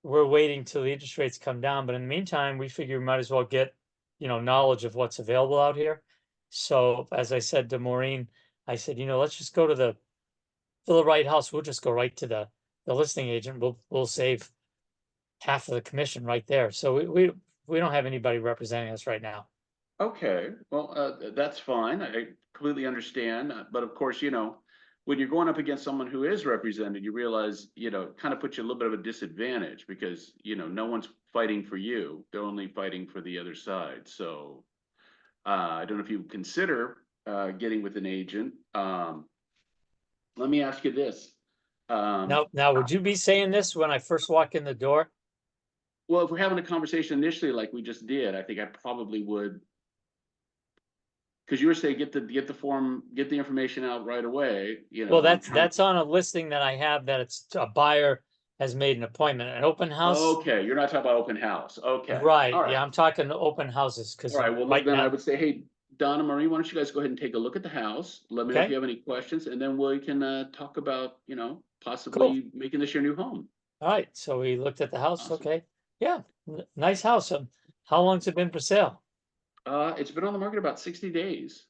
we're waiting till the interest rates come down. But in the meantime, we figure we might as well get, knowledge of what's available out here. So as I said to Maureen, I said, let's just go to for the right house, we'll just go right to the listing agent. We'll save half of the commission right there. So we don't have anybody representing us right now. Okay, well, that's fine. I completely understand. But of course, when you're going up against someone who is represented, you realize, it kind of puts you a little bit of a disadvantage because, no one's fighting for you. They're only fighting for the other side. So I don't know if you consider getting with an agent. Let me ask you this. Now, would you be saying this when I first walk in the door? Well, if we're having a conversation initially like we just did, I think I probably would. Because you were saying get the form, get the information out right away, Well, and that's on a listing that I have that it's a buyer has made an appointment, an open house. okay, you're not talking about open house. Okay. Right, All right. yeah, I'm talking open houses All because right. Well, right then I now, would say, hey, Don and Marie, why don't you guys go ahead and take a look at the house? Let me know if okay, you have any questions, and then we can talk about, cool. possibly making this your new home. All right, so we looked at the house, Awesome. okay. Yeah, nice house. How long's it been for sale? It's been on the market about 60 days.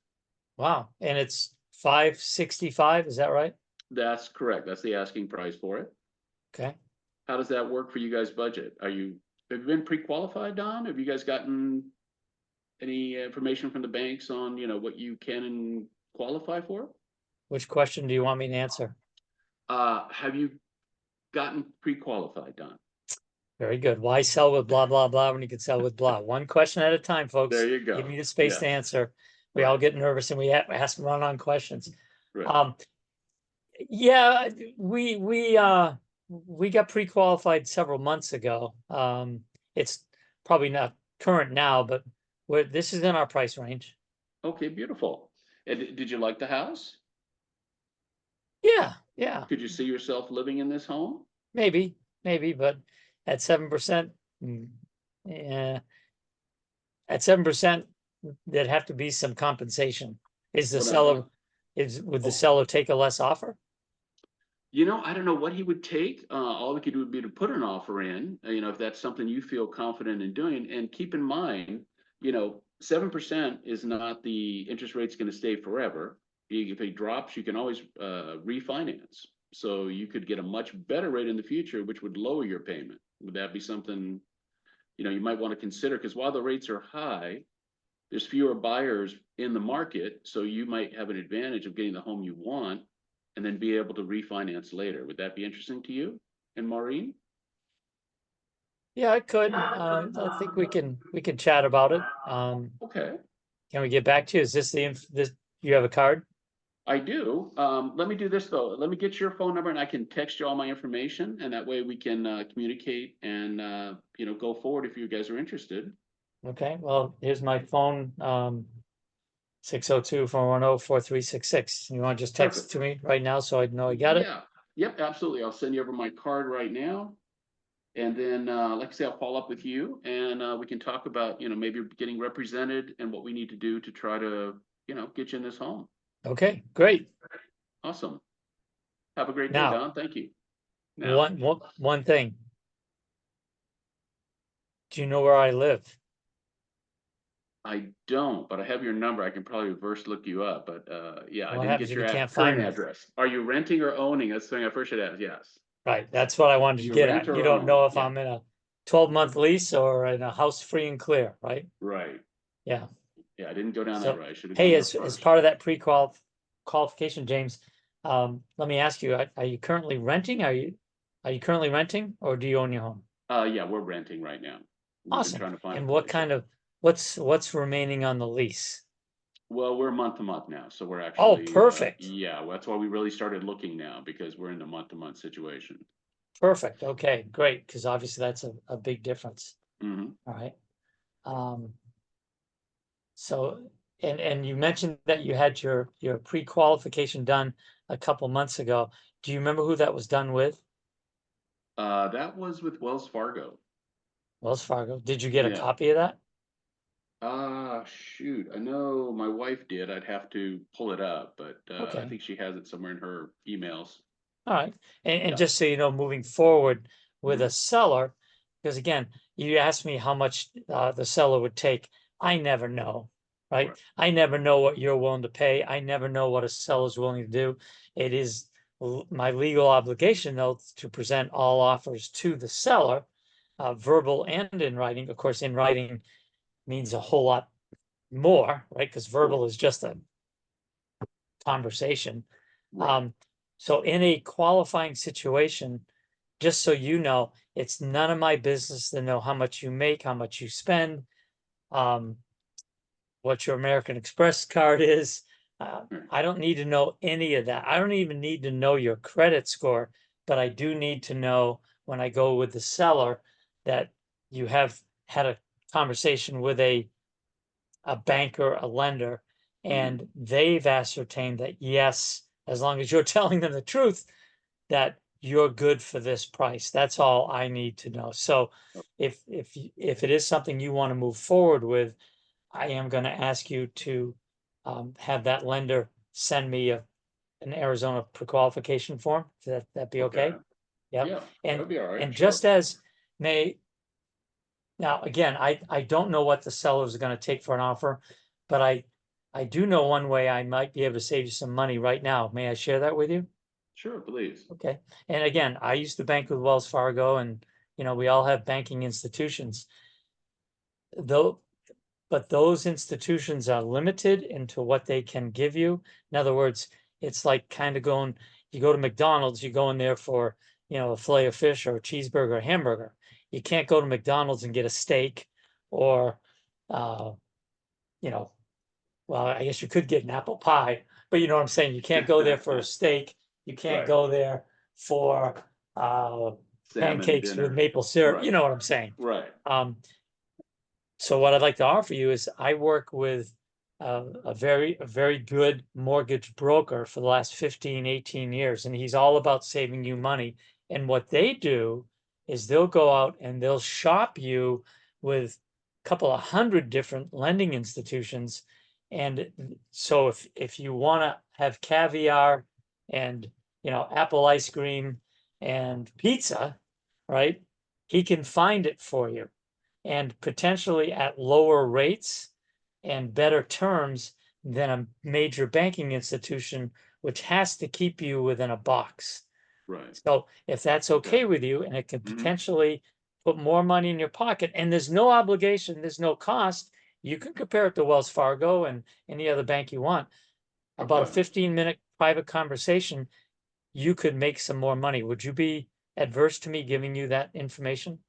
Wow, and it's 565, is that right? That's correct. That's the asking price for it. Okay. How does that work for you guys' budget? Have you been pre-qualified, Don? Have you guys gotten any information from the banks on, what you can and qualify for? Which question do you want me to answer? Have you gotten pre-qualified, Don? Very good. Why sell with blah, blah, blah when you can sell with blah? One question at a time, folks. There you go. Give me the space to Yes. answer. We all get nervous and we ask run-on questions. Right. Yeah, we got pre-qualified several months ago. It's probably not current now, but this is in our price range. Okay, beautiful. And did you like the house? Yeah, yeah, Could you see yourself living in this home? maybe, but at 7%, yeah, at 7%, there'd have to be some compensation. Is the Well, seller, would the oh, seller take a less offer? I don't know what he would take. All we could do would be to put an offer in, if that's something you feel confident in doing. And keep in mind, 7% is not the interest rate's going to stay forever. If it drops, you can always refinance. So you could get a much better rate in the future, which would lower your payment. Would that be something, you might want to consider? Because while the rates are high, there's fewer buyers in the market. So you might have an advantage of getting the home you want and then be able to refinance later. Would that be interesting to you and Maureen? Yeah, it could. I think we can chat about it. Okay, Can we get back to you? Is this you have a card? I do. Let me do this though. Let me get your phone number and I can text you all my information, and that way we can communicate and go forward if you guys are interested. Okay, well, here's my phone, 602-410-4366. You want to just text it Perfect. to me right now so I know I got it? Yeah. Yep, absolutely. I'll send you over my card right now. And then, like I say, I'll follow up with you and we can talk about, maybe getting represented and what we need to do to try to, get you in this home. Okay, great. Awesome. Have a great day, Now, Don. Thank you. Now, one thing. Do you know where I live? I don't, but I have your number. I can probably reverse look you up. But yeah, I What didn't happens get if your you can't current find me? address. Are you renting or owning? That's the thing I first should ask. Yes. Right, that's what I wanted to You get rent at. You or don't own? know if Yeah. I'm in a 12-month lease or in a house free and clear, right? Right. Yeah. Yeah, I didn't go down that So, road. I should have gone hey, there as first. part of that qualification, James, let me ask you, are you currently renting? Are you currently renting or do you own your home? Yeah, we're renting right now. We've been Awesome. trying to find a And what place. kind of, what's remaining on the lease? Well, we're month to month now, so we're Oh, actually perfect. yeah, well, that's why we really started looking now, because we're in a month to month situation. Perfect. Okay, great. Because obviously that's a big difference. Hmm. All right. So, and you mentioned that you had your pre-qualification done a couple months ago. Do you remember who that was done with? That was with Wells Fargo. Wells Fargo. Did you get a Yeah. copy of that? Shoot, I know my wife did. I'd have to pull it up, but I Okay. think she has it somewhere in her emails. All right. And Yeah. just so you know, moving forward with Mhm. a seller, because again, you asked me how much the seller would take. I never know, right? Right. I never know what you're willing to pay. I never know what a seller's willing to do. It is my legal obligation, though, to present all offers to the seller, verbal and in writing. Of course, in writing means a whole lot more, right? Because verbal is just a conversation. Right. So in a qualifying situation, just so you know, it's none of my business to know how much you make, how much you spend, um, what your American Express card is. Right. I don't need to know any of that. I don't even need to know your credit score, but I do need to know when I go with the seller that you have had a conversation with a banker, a lender, Mhm. and they've ascertained that yes, as long as you're telling them the truth, that you're good for this price. That's all I need to know. So if it is something you want to move forward with, I am going to ask you to have that lender send me an Arizona pre-qualification form. That be okay? Yep. Yeah, that And would be all right. and Sure. just as may now, again, I don't know what the seller is going to take for an offer, but I do know one way I might be able to save you some money right now. May I share that with you? Sure, please. Okay. And again, I used to bank with Wells Fargo, and we all have banking institutions. Though, but those institutions are limited into what they can give you. In other words, it's like kind of going, you go to McDonald's, you go in there for, a fillet of fish or a cheeseburger or a hamburger. You can't go to McDonald's and get a steak or, uh, you know, well, I guess you could get an apple pie, but you know what I'm saying? You can't go there for a steak. You can't Right. go there for Salmon pancakes with dinner. maple syrup. Right. You know what I'm saying? Right. So what I'd like to offer you is I work with a very good mortgage broker for the last 15, 18 years, and he's all about saving you money. And what they do is they'll go out and they'll shop you with a couple of hundred different lending institutions. And so if you want to have caviar and apple ice cream and pizza, right? He can find it for you and potentially at lower rates and better terms than a major banking institution, which has to keep you within a box. Right. So if that's Okay. okay with you and it can Mhm. potentially put more money in your pocket and there's no obligation, there's no cost, you can compare it to Wells Fargo and any other bank you want. About a Okay. 15-minute private conversation, you could make some more money. Would you be adverse to me giving you that information?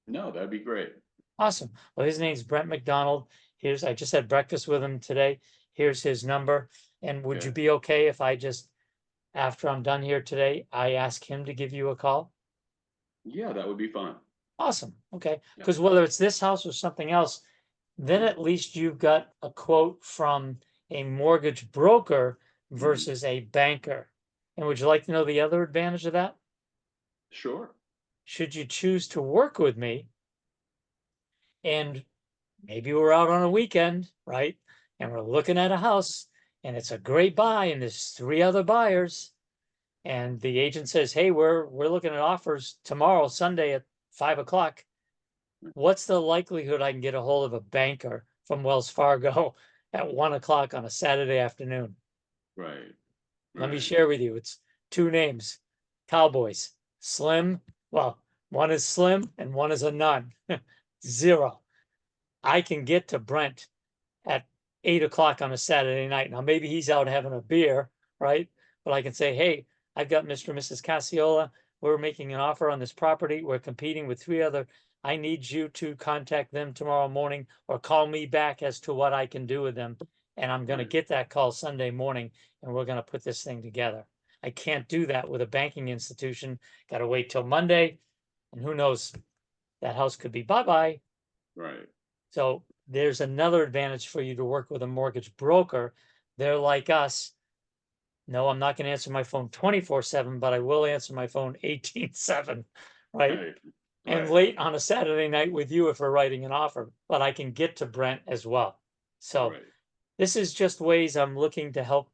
No, that'd be great. Awesome. Well, his name's Brent McDonald. I just had breakfast with him today. Here's his number. And would you Okay. be okay if I just, after I'm done here today, I ask him to give you a call? Yeah, that would be fine. Awesome. Okay. Yeah. Because whether it's this house or something else, then at least you've got a quote from a mortgage broker versus a banker. And would you like to know the other advantage of that? Sure. Should you choose to work with me, and maybe we're out on a weekend, right? And we're looking at a house and it's a great buy and there's three other buyers. And the agent says, hey, we're looking at offers tomorrow, Sunday at 5 o'clock. What's the likelihood I can get a hold of a banker from Wells Fargo at 1 o'clock on a Saturday afternoon? Right. Let me Right. share with you. It's two names, Cowboys, Slim. Well, one is Slim and one is a none. Zero. I can get to Brent at 8 o'clock on a Saturday night. Now, maybe he's out having a beer, right? But I can say, hey, I've got Mr. and Mrs. Casiola. We're making an offer on this property. We're competing with three other. I need you to contact them tomorrow morning or call me back as to what I can do with them. And I'm going to Right. get that call Sunday morning and we're going to put this thing together. I can't do that with a banking institution. Got to wait till Monday. And who knows, that house could be bye-bye. Right. So there's another advantage for you to work with a mortgage broker. They're like us. No, I'm not going to answer my phone 24/7, but I will answer my phone 18/7, right? Right. and Right. late on a Saturday night with you if we're writing an offer, but I can get to Brent as well. So Right. this is just ways I'm looking to help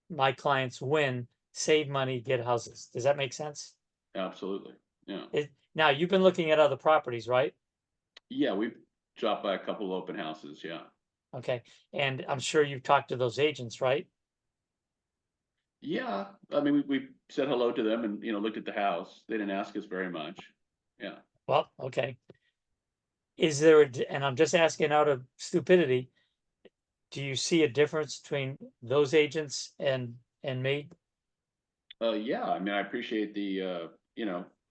my clients win, save money, get houses. Does that make sense? Absolutely. Yeah. Now you've been looking at other properties, right? Yeah, we've dropped by a couple open houses, yeah. Okay, and I'm sure you've talked to those agents, right? Yeah, I mean, we said hello to them and, looked at the house. They didn't ask us very much. Yeah. Well, okay. Is there, and I'm just asking out of stupidity, do you see a difference between those agents and me? Yeah, I mean, I appreciate the,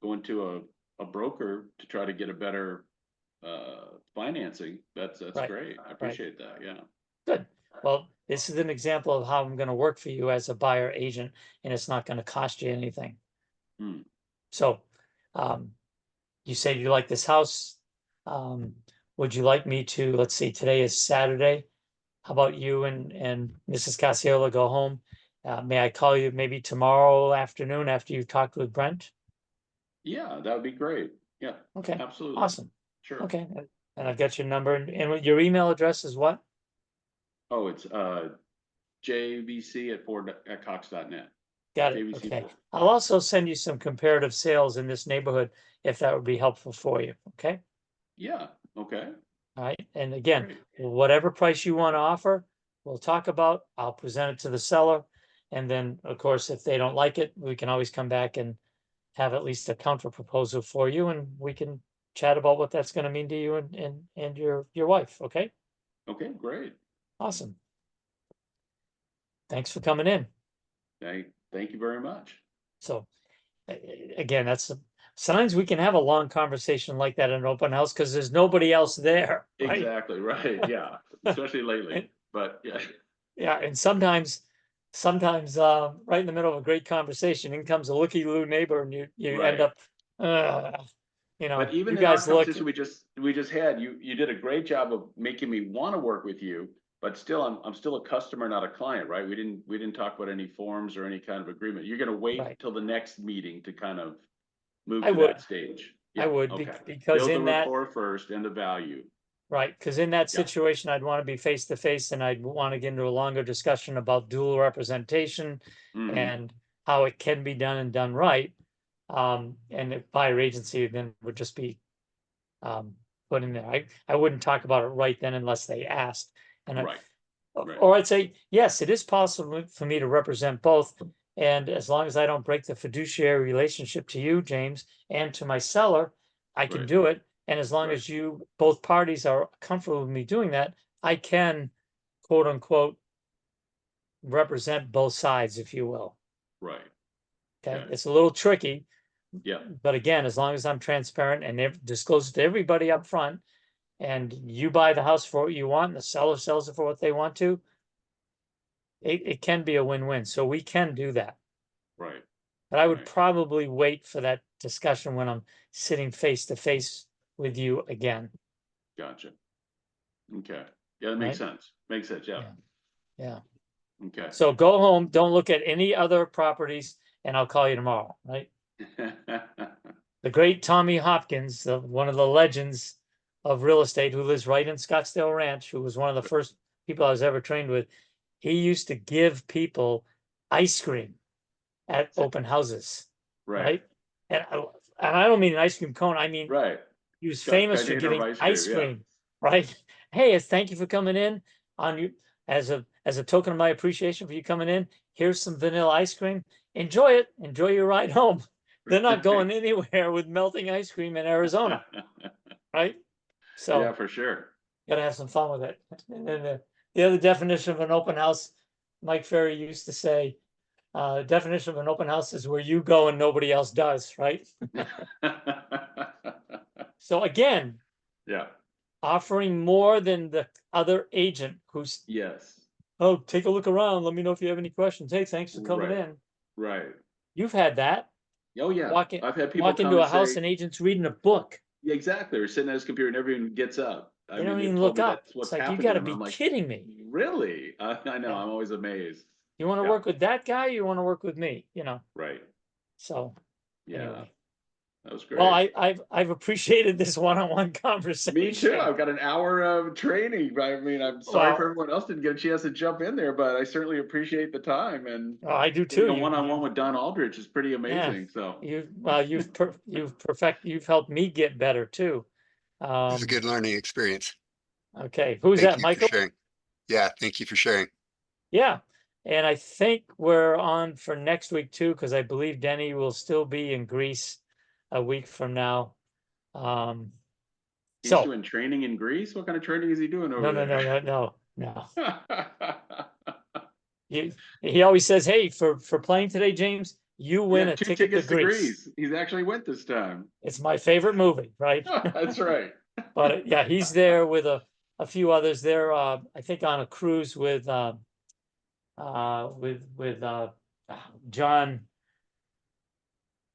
going to a broker to try to get a better, financing. That's Right, great. I appreciate that, yeah. good. Well, this is an example of how I'm gonna work for you as a buyer agent, and it's not gonna cost you anything. Hmm. So, you said you like this house. Would you like me to, let's see, today is Saturday. How about you and Mrs. Cassiola go home? May I call you maybe tomorrow afternoon after you've talked with Brent? Yeah, that would be great. Yeah, Okay, absolutely. awesome. Sure. Okay, and I've got your number and your email address is what? Oh, it's, jvc@cox.net. Got it, JVC okay. 4. I'll also send you some comparative sales in this neighborhood if that would be helpful for you, okay? Yeah, okay, All right, and again, great. whatever price you want to offer, we'll talk about, I'll present it to the seller. And then, of course, if they don't like it, we can always come back and have at least a counter proposal for you and we can chat about what that's gonna mean to you and your wife, okay? Okay, great. Awesome. Thanks for coming in. Thank you very much. So, again, that's signs we can have a long conversation like that in an open house because there's nobody else there, right? Exactly, right, yeah, especially lately, but yeah. Yeah, and sometimes, right in the middle of a great conversation, in comes a looky-loo neighbor and you end Right. up, uh, But you even in our guys look, conversation we just had, you did a great job of making me want to work with you, but still I'm still a customer, not a client, right? We didn't talk about any forms or any kind of agreement. You're gonna wait right, till the next meeting to kind of move I to that would, stage. I Yeah, would, okay. because Build the in that, rapport first and the value. right, because in that Yeah. situation, I'd want to be face to face and I'd want to get into a longer discussion about dual representation Hmm. and how it can be done and done right. And if buyer agency then would just be put in there. I wouldn't talk about it right then unless they asked. And Right, right, or I'd say, yes, it is possible for me to represent both. And as long as I don't break the fiduciary relationship to you, James, and to my seller, I can right, do it. And as long right, as you, both parties are comfortable with me doing that, I can quote unquote represent both sides, if you will. right. Okay, Okay. it's a little tricky, Yeah, but again, as long as I'm transparent and disclose it to everybody up front, and you buy the house for what you want, and the seller sells it for what they want to, it can be a win-win. So we can do that. right, But I would right. probably wait for that discussion when I'm sitting face to face with you again, Gotcha. Okay. Yeah, that makes right? sense. Makes sense, yeah. Yeah. Yeah. Okay. So go home, don't look at any other properties, and I'll call you tomorrow, right? The great Tommy Hopkins, one of the legends of real estate, who lives right in Scottsdale Ranch, who was one of the first people I was ever trained with. He used to give people ice cream at open houses, Right, right? And I don't mean an ice cream cone. I mean, right. he was famous for Container of giving ice ice cream, yeah. cream, right? Hey, it's thank you for coming in on you as a token of my appreciation for you coming in. Here's some vanilla ice cream. Enjoy it. Enjoy your ride home. They're not going anywhere with melting ice cream in Arizona, right? Yeah, So for sure. gotta have some fun with it. And then the other definition of an open house, Mike Ferry used to say, definition of an open house is where you go and nobody else does, right? So again, Yeah, offering more than the other agent who's, yes, oh, take a look around. Let me know if you have any questions. Hey, thanks for coming right, in. right. You've had that. Oh, yeah. Walk in, I've had people walk come into and a house say, and agent's reading a book. yeah, exactly. They're sitting at his computer and never even gets up. I They mean, don't they've even told look me up. that's It's what's like, you happened to gotta them. be I'm like, kidding me. really? I know. Yeah. I'm always amazed. You want to Yeah, work with that guy? You want to work with me? right. So Yeah. anyway, That was great. Well, I've appreciated this one-on-one conversation. Me too. I've got an hour of training. I mean, I'm sorry Well- for everyone else didn't get a chance to jump in there, but I certainly appreciate the time. And Oh, I do getting too. a one-on-one with Don Aldrich is pretty amazing. So You've helped me get better too. It was a Um, good learning experience. okay, who's Thank that, you Michael? for sharing. Yeah, thank you for sharing. Yeah, and I think we're on for next week too, because I believe Denny will still be in Greece a week from now. he's So doing training in Greece. What kind of training is he doing over no. there? He always says, "Hey, for playing today, James, you win Yeah, a 2 ticket to tickets to Greece." Greece. He's actually went this time. It's my favorite movie, right? That's right. But yeah, he's there with a few others. They're I think on a cruise with John.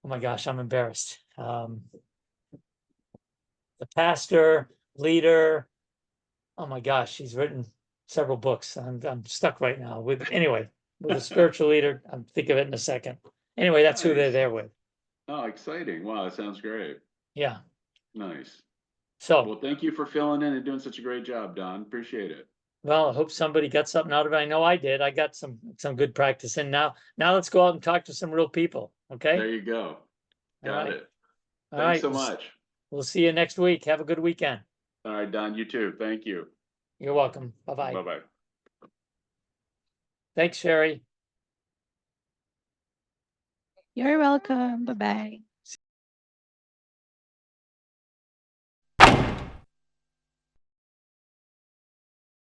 Oh my gosh, I'm embarrassed. The pastor, leader. Oh my gosh, he's written several books. I'm stuck right now with with a spiritual leader. I'm think of it in a second. Anyway, that's who they're Nice. there with. Oh, exciting. Wow, that sounds great. Yeah. Nice. So Well, thank you for filling in and doing such a great job, Don. Appreciate it. well, I hope somebody got something out of it. I know I did. I got some good practice. And now let's go out and talk to some real people. Okay. There you go. All Got right. it. All Thanks right. so much. We'll see you next week. Have a good weekend. All right, Don, you too. Thank you. You're welcome. Bye-bye. Bye-bye. Thanks, Sherry. You're welcome. Bye-bye.